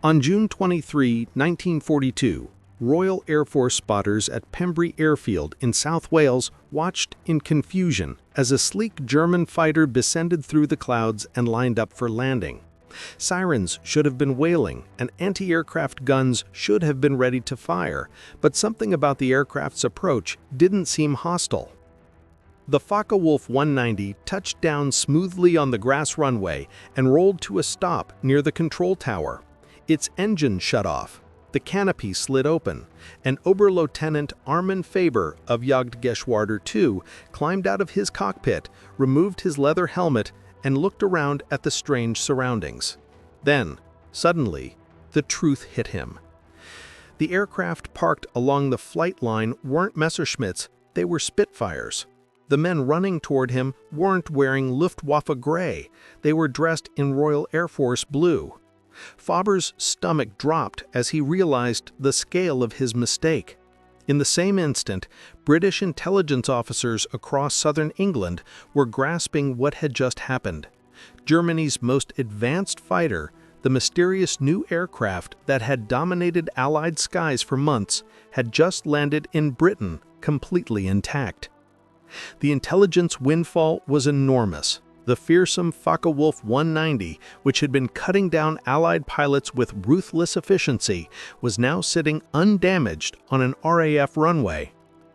On June 23, 1942, Royal Air Force spotters at Pembrey Airfield in South Wales watched in confusion as a sleek German fighter descended through the clouds and lined up for landing. Sirens should have been wailing, and anti-aircraft guns should have been ready to fire, but something about the aircraft's approach didn't seem hostile. The Focke-Wulf 190 touched down smoothly on the grass runway and rolled to a stop near the control tower. Its engine shut off, the canopy slid open, and Oberleutnant Armin Faber of Jagdgeschwader 2 climbed out of his cockpit, removed his leather helmet, and looked around at the strange surroundings. Then, suddenly, the truth hit him. The aircraft parked along the flight line weren't Messerschmitts, they were Spitfires. The men running toward him weren't wearing Luftwaffe gray, they were dressed in Royal Air Force blue. Faber's stomach dropped as he realized the scale of his mistake. In the same instant, British intelligence officers across southern England were grasping what had just happened. Germany's most advanced fighter, the mysterious new aircraft that had dominated Allied skies for months, had just landed in Britain completely intact. The intelligence windfall was enormous. The fearsome Focke-Wulf 190, which had been cutting down Allied pilots with ruthless efficiency, was now sitting undamaged on an RAF runway.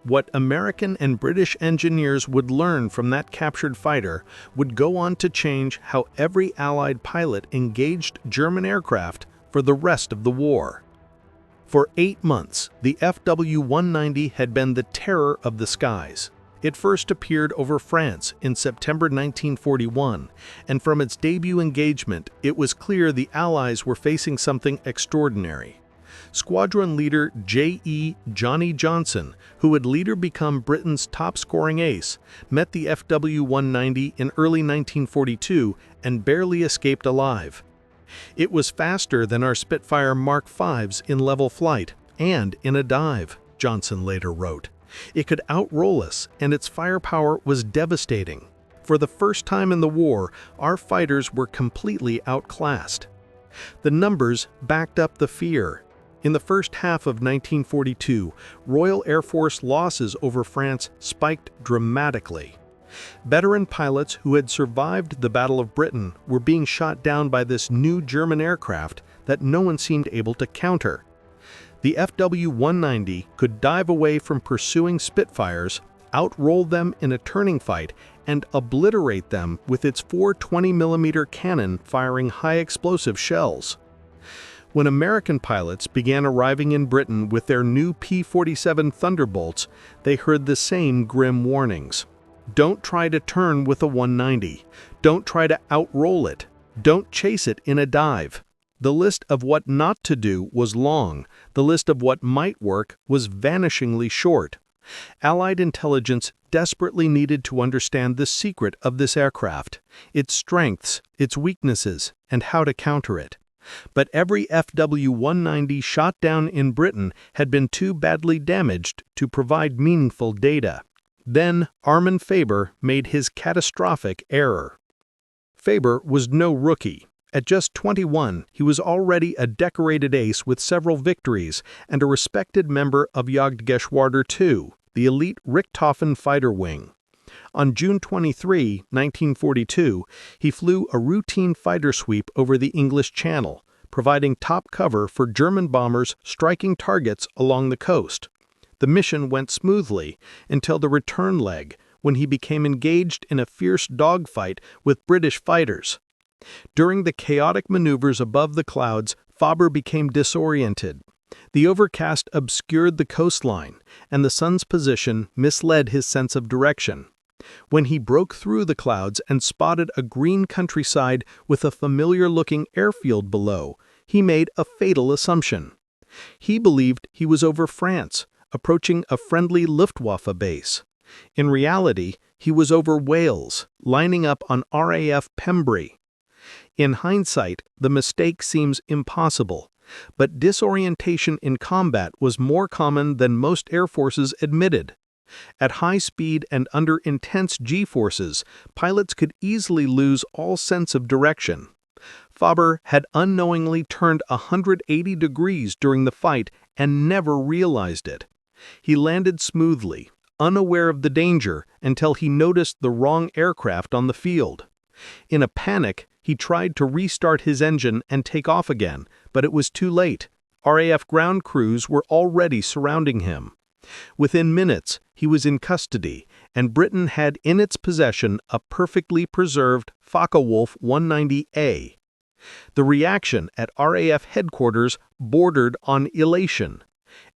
What American and British engineers would learn from that captured fighter would go on to change how every Allied pilot engaged German aircraft for the rest of the war. For 8 months, the FW-190 had been the terror of the skies. It first appeared over France in September 1941, and from its debut engagement, it was clear the Allies were facing something extraordinary. Squadron leader J.E. Johnny Johnson, who would later become Britain's top-scoring ace, met the FW-190 in early 1942 and barely escaped alive. It was faster than our Spitfire Mark V's in level flight and in a dive, Johnson later wrote. It could outroll us, and its firepower was devastating. For the first time in the war, our fighters were completely outclassed. The numbers backed up the fear. In the first half of 1942, Royal Air Force losses over France spiked dramatically. Veteran pilots who had survived the Battle of Britain were being shot down by this new German aircraft that no one seemed able to counter. The FW-190 could dive away from pursuing Spitfires, outroll them in a turning fight, and obliterate them with its 420mm cannon firing high-explosive shells. When American pilots began arriving in Britain with their new P-47 Thunderbolts, they heard the same grim warnings. Don't try to turn with a 190. Don't try to outroll it. Don't chase it in a dive. The list of what not to do was long. The list of what might work was vanishingly short. Allied intelligence desperately needed to understand the secret of this aircraft, its strengths, its weaknesses, and how to counter it. But every FW-190 shot down in Britain had been too badly damaged to provide meaningful data. Then Armin Faber made his catastrophic error. Faber was no rookie. At just 21, he was already a decorated ace with several victories and a respected member of Jagdgeschwader 2, the elite Richthofen fighter wing. On June 23, 1942, he flew a routine fighter sweep over the English Channel, providing top cover for German bombers striking targets along the coast. The mission went smoothly until the return leg, when he became engaged in a fierce dogfight with British fighters. During the chaotic maneuvers above the clouds, Faber became disoriented. The overcast obscured the coastline, and the sun's position misled his sense of direction. When he broke through the clouds and spotted a green countryside with a familiar-looking airfield below, he made a fatal assumption. He believed he was over France, approaching a friendly Luftwaffe base. In reality, he was over Wales, lining up on RAF Pembrey. In hindsight, the mistake seems impossible, but disorientation in combat was more common than most air forces admitted. At high speed and under intense G-forces, pilots could easily lose all sense of direction. Faber had unknowingly turned 180 degrees during the fight and never realized it. He landed smoothly, unaware of the danger, until he noticed the wrong aircraft on the field. In a panic, he tried to restart his engine and take off again, but it was too late. RAF ground crews were already surrounding him. Within minutes, he was in custody, and Britain had in its possession a perfectly preserved Focke-Wulf 190A. The reaction at RAF headquarters bordered on elation.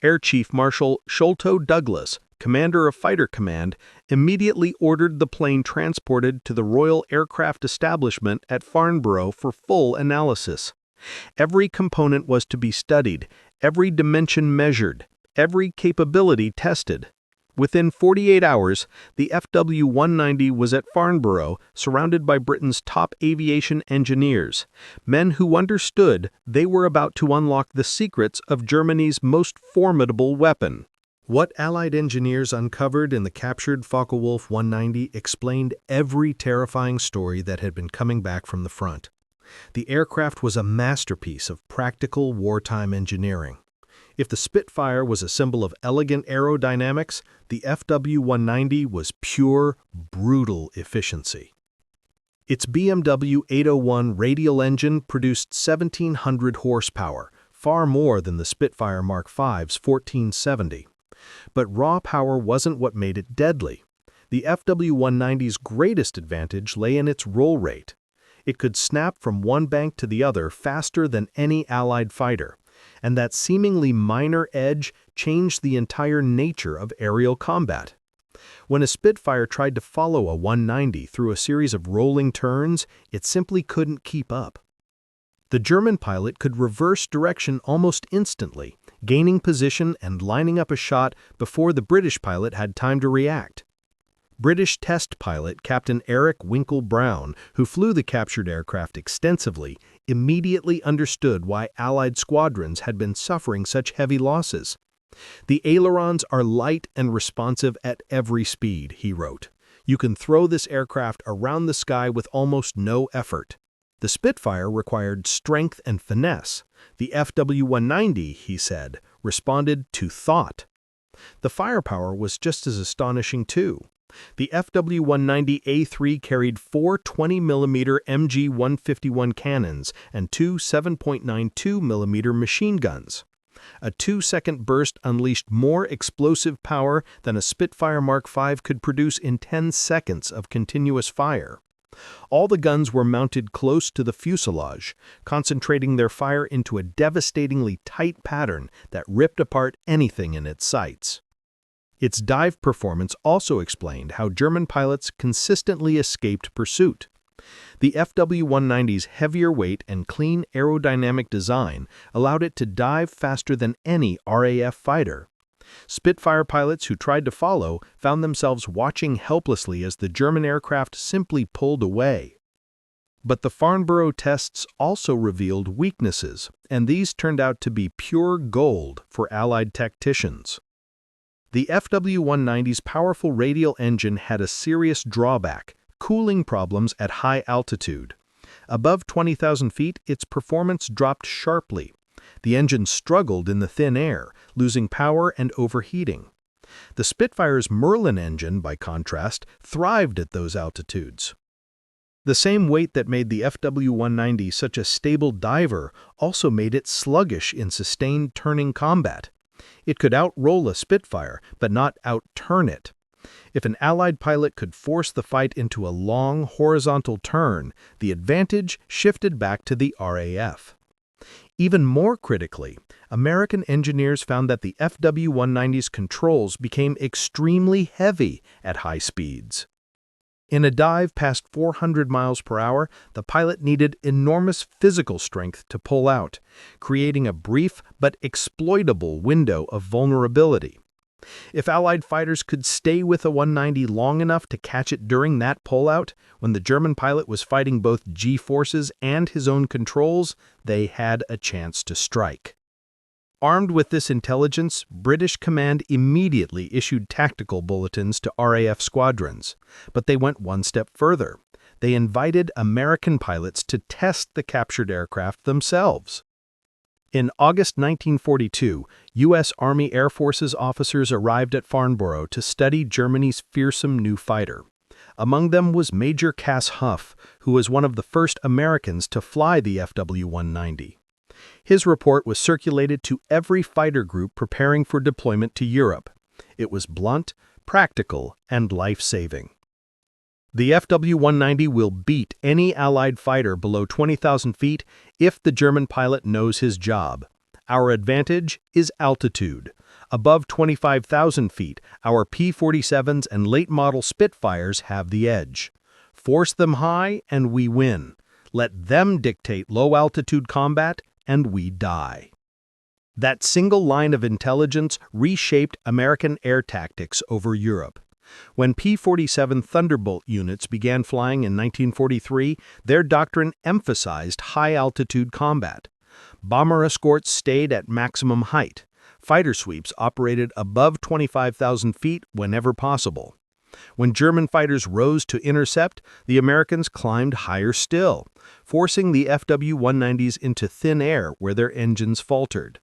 Air Chief Marshal Sholto Douglas, commander of Fighter Command, immediately ordered the plane transported to the Royal Aircraft Establishment at Farnborough for full analysis. Every component was to be studied, every dimension measured, every capability tested. Within 48 hours, the FW-190 was at Farnborough, surrounded by Britain's top aviation engineers, men who understood they were about to unlock the secrets of Germany's most formidable weapon. What Allied engineers uncovered in the captured Focke-Wulf 190 explained every terrifying story that had been coming back from the front. The aircraft was a masterpiece of practical wartime engineering. If the Spitfire was a symbol of elegant aerodynamics, the FW-190 was pure, brutal efficiency. Its BMW 801 radial engine produced 1,700 horsepower, far more than the Spitfire Mark V's 1,470. But raw power wasn't what made it deadly. The FW-190's greatest advantage lay in its roll rate. It could snap from one bank to the other faster than any Allied fighter, and that seemingly minor edge changed the entire nature of aerial combat. When a Spitfire tried to follow a 190 through a series of rolling turns, it simply couldn't keep up. The German pilot could reverse direction almost instantly, gaining position and lining up a shot before the British pilot had time to react. British test pilot Captain Eric Winkle-Brown, who flew the captured aircraft extensively, immediately understood why Allied squadrons had been suffering such heavy losses. "The ailerons are light and responsive at every speed," he wrote. "You can throw this aircraft around the sky with almost no effort." The Spitfire required strength and finesse. The FW-190, he said, responded to thought. The firepower was just as astonishing too. The FW-190A3 carried four 20mm MG-151 cannons and two 7.92mm machine guns. A 2-second burst unleashed more explosive power than a Spitfire Mark V could produce in 10 seconds of continuous fire. All the guns were mounted close to the fuselage, concentrating their fire into a devastatingly tight pattern that ripped apart anything in its sights. Its dive performance also explained how German pilots consistently escaped pursuit. The FW-190's heavier weight and clean aerodynamic design allowed it to dive faster than any RAF fighter. Spitfire pilots who tried to follow found themselves watching helplessly as the German aircraft simply pulled away. But the Farnborough tests also revealed weaknesses, and these turned out to be pure gold for Allied tacticians. The FW-190's powerful radial engine had a serious drawback: cooling problems at high altitude. Above 20,000 feet, its performance dropped sharply. The engine struggled in the thin air, losing power and overheating. The Spitfire's Merlin engine, by contrast, thrived at those altitudes. The same weight that made the FW-190 such a stable diver also made it sluggish in sustained turning combat. It could outroll a Spitfire, but not outturn it. If an Allied pilot could force the fight into a long, horizontal turn, the advantage shifted back to the RAF. Even more critically, American engineers found that the FW-190's controls became extremely heavy at high speeds. In a dive past 400 miles per hour, the pilot needed enormous physical strength to pull out, creating a brief but exploitable window of vulnerability. If Allied fighters could stay with a 190 long enough to catch it during that pullout, when the German pilot was fighting both G-forces and his own controls, they had a chance to strike. Armed with this intelligence, British command immediately issued tactical bulletins to RAF squadrons. But they went one step further. they invited American pilots to test the captured aircraft themselves. In August 1942, U.S. Army Air Forces officers arrived at Farnborough to study Germany's fearsome new fighter. Among them was Major Cass Huff, who was one of the first Americans to fly the FW-190. His report was circulated to every fighter group preparing for deployment to Europe. It was blunt, practical, and life-saving. The FW-190 will beat any Allied fighter below 20,000 feet if the German pilot knows his job. Our advantage is altitude. Above 25,000 feet, our P-47s and late-model Spitfires have the edge. Force them high and we win. Let them dictate low-altitude combat and we die. That single line of intelligence reshaped American air tactics over Europe. When P-47 Thunderbolt units began flying in 1943, their doctrine emphasized high-altitude combat. Bomber escorts stayed at maximum height. Fighter sweeps operated above 25,000 feet whenever possible. When German fighters rose to intercept, the Americans climbed higher still, forcing the FW-190s into thin air where their engines faltered.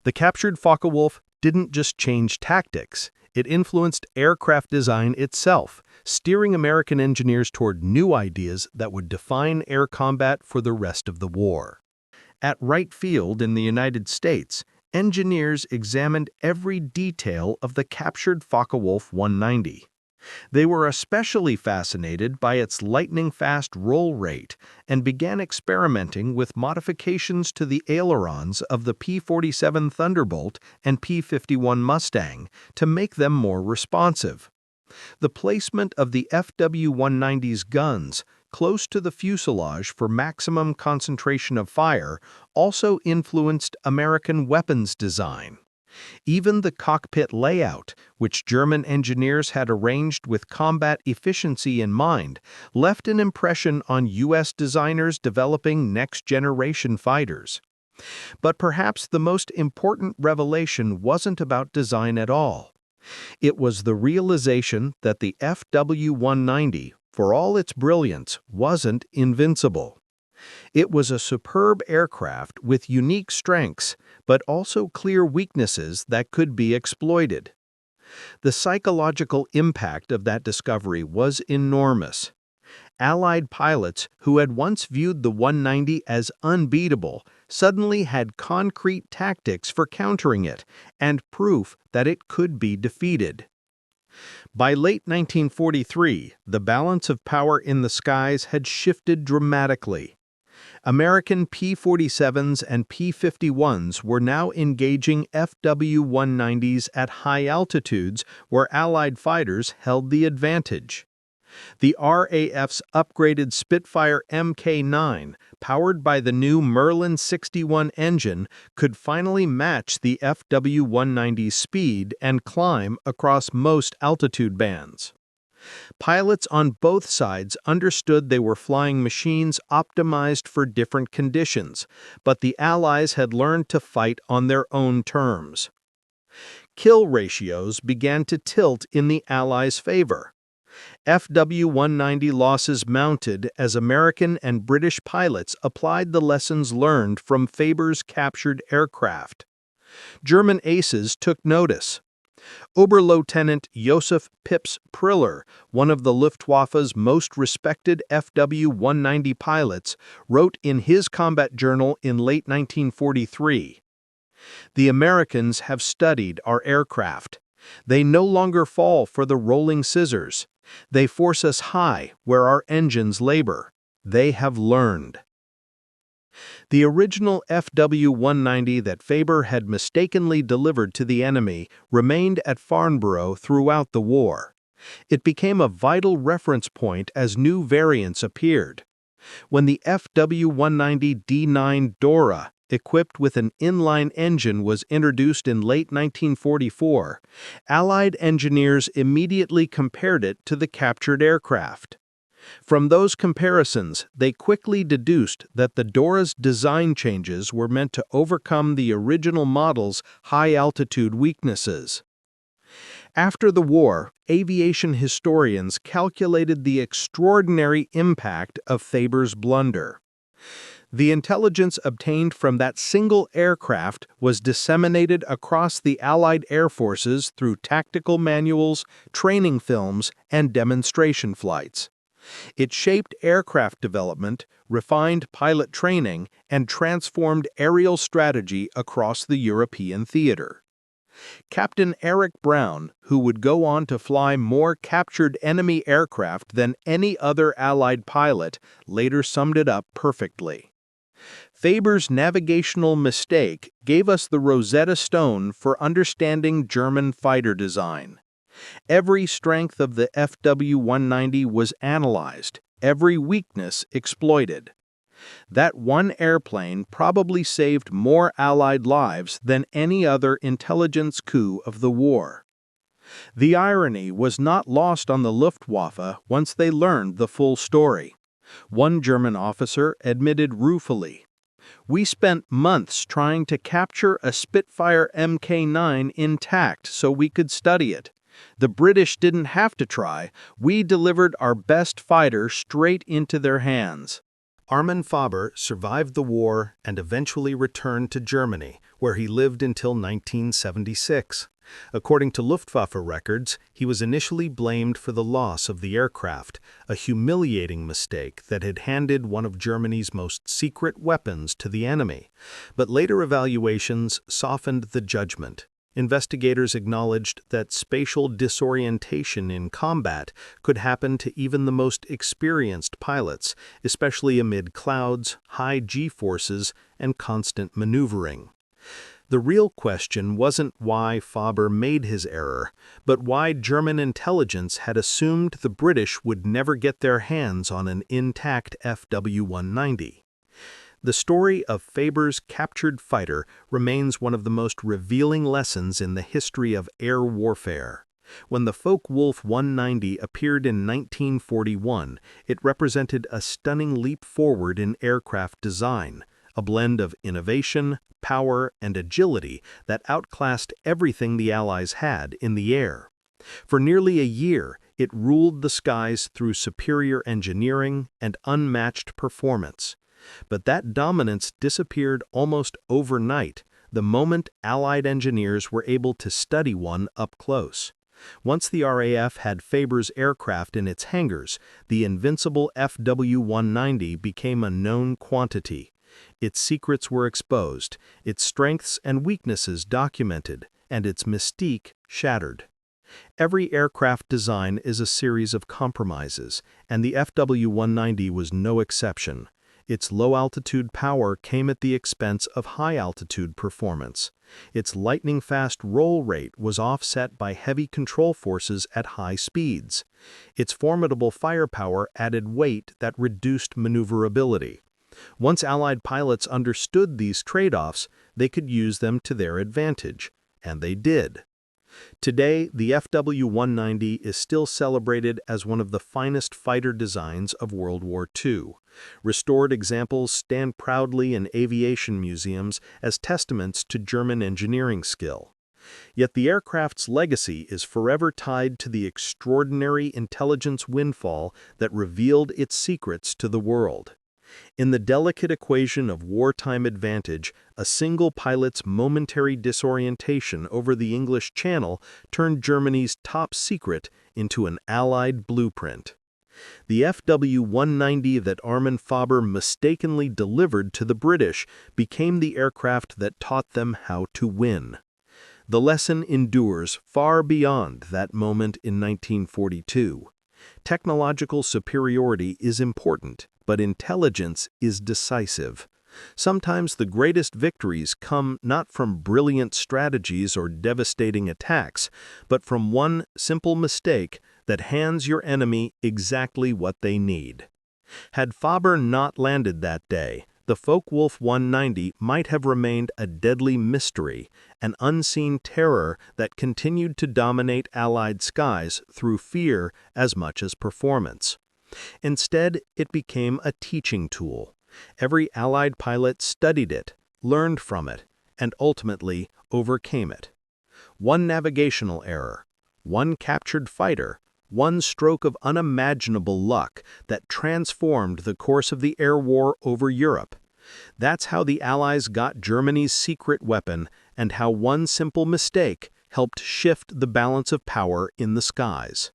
The captured Focke-Wulf didn't just change tactics, it influenced aircraft design itself, steering American engineers toward new ideas that would define air combat for the rest of the war. At Wright Field in the United States, engineers examined every detail of the captured Focke-Wulf 190. They were especially fascinated by its lightning-fast roll rate and began experimenting with modifications to the ailerons of the P-47 Thunderbolt and P-51 Mustang to make them more responsive. The placement of the FW-190's guns close to the fuselage for maximum concentration of fire also influenced American weapons design. Even the cockpit layout, which German engineers had arranged with combat efficiency in mind, left an impression on U.S. designers developing next-generation fighters. But perhaps the most important revelation wasn't about design at all. It was the realization that the FW-190, for all its brilliance, wasn't invincible. It was a superb aircraft with unique strengths, but also clear weaknesses that could be exploited. The psychological impact of that discovery was enormous. Allied pilots who had once viewed the 190 as unbeatable suddenly had concrete tactics for countering it and proof that it could be defeated. By late 1943, the balance of power in the skies had shifted dramatically. American P-47s and P-51s were now engaging FW-190s at high altitudes where Allied fighters held the advantage. The RAF's upgraded Spitfire Mk9, powered by the new Merlin 61 engine, could finally match the FW-190's speed and climb across most altitude bands. Pilots on both sides understood they were flying machines optimized for different conditions, but the Allies had learned to fight on their own terms. Kill ratios began to tilt in the Allies' favor. FW-190 losses mounted as American and British pilots applied the lessons learned from Faber's captured aircraft. German aces took notice. Oberleutnant Josef Pips Priller, one of the Luftwaffe's most respected FW-190 pilots, wrote in his combat journal in late 1943, "The Americans have studied our aircraft. They no longer fall for the rolling scissors. They force us high where our engines labor. They have learned." The original FW-190 that Faber had mistakenly delivered to the enemy remained at Farnborough throughout the war. It became a vital reference point as new variants appeared. When the FW-190D9 Dora, equipped with an inline engine, was introduced in late 1944, Allied engineers immediately compared it to the captured aircraft. From those comparisons, they quickly deduced that the Dora's design changes were meant to overcome the original model's high-altitude weaknesses. After the war, aviation historians calculated the extraordinary impact of Faber's blunder. The intelligence obtained from that single aircraft was disseminated across the Allied air forces through tactical manuals, training films, and demonstration flights. It shaped aircraft development, refined pilot training, and transformed aerial strategy across the European theater. Captain Eric Brown, who would go on to fly more captured enemy aircraft than any other Allied pilot, later summed it up perfectly. Faber's navigational mistake gave us the Rosetta Stone for understanding German fighter design. Every strength of the FW-190 was analyzed, every weakness exploited. That one airplane probably saved more Allied lives than any other intelligence coup of the war. The irony was not lost on the Luftwaffe once they learned the full story. One German officer admitted ruefully, "We spent months trying to capture a Spitfire Mk9 intact so we could study it. The British didn't have to try. We delivered our best fighter straight into their hands." Armin Faber survived the war and eventually returned to Germany, where he lived until 1976. According to Luftwaffe records, he was initially blamed for the loss of the aircraft, a humiliating mistake that had handed one of Germany's most secret weapons to the enemy. But later evaluations softened the judgment. Investigators acknowledged that spatial disorientation in combat could happen to even the most experienced pilots, especially amid clouds, high G-forces, and constant maneuvering. The real question wasn't why Faber made his error, but why German intelligence had assumed the British would never get their hands on an intact FW-190. The story of Faber's captured fighter remains one of the most revealing lessons in the history of air warfare. When the Focke-Wulf 190 appeared in 1941, it represented a stunning leap forward in aircraft design, a blend of innovation, power, and agility that outclassed everything the Allies had in the air. For nearly a year, it ruled the skies through superior engineering and unmatched performance. But that dominance disappeared almost overnight, the moment Allied engineers were able to study one up close. Once the RAF had Faber's aircraft in its hangars, the invincible FW-190 became a known quantity. Its secrets were exposed, its strengths and weaknesses documented, and its mystique shattered. Every aircraft design is a series of compromises, and the FW-190 was no exception. Its low-altitude power came at the expense of high-altitude performance. Its lightning-fast roll rate was offset by heavy control forces at high speeds. Its formidable firepower added weight that reduced maneuverability. Once Allied pilots understood these trade-offs, they could use them to their advantage, and they did. Today, the FW-190 is still celebrated as one of the finest fighter designs of World War II. Restored examples stand proudly in aviation museums as testaments to German engineering skill. Yet the aircraft's legacy is forever tied to the extraordinary intelligence windfall that revealed its secrets to the world. In the delicate equation of wartime advantage, a single pilot's momentary disorientation over the English Channel turned Germany's top secret into an Allied blueprint. The FW-190 that Armin Faber mistakenly delivered to the British became the aircraft that taught them how to win. The lesson endures far beyond that moment in 1942. Technological superiority is important, but intelligence is decisive. Sometimes the greatest victories come not from brilliant strategies or devastating attacks, but from one simple mistake that hands your enemy exactly what they need. Had Faber not landed that day, the Focke-Wulf 190 might have remained a deadly mystery, an unseen terror that continued to dominate Allied skies through fear as much as performance. Instead, it became a teaching tool. Every Allied pilot studied it, learned from it, and ultimately overcame it. One navigational error, One captured fighter, one stroke of unimaginable luck that transformed the course of the air war over Europe. That's how the Allies got Germany's secret weapon, and how one simple mistake helped shift the balance of power in the skies.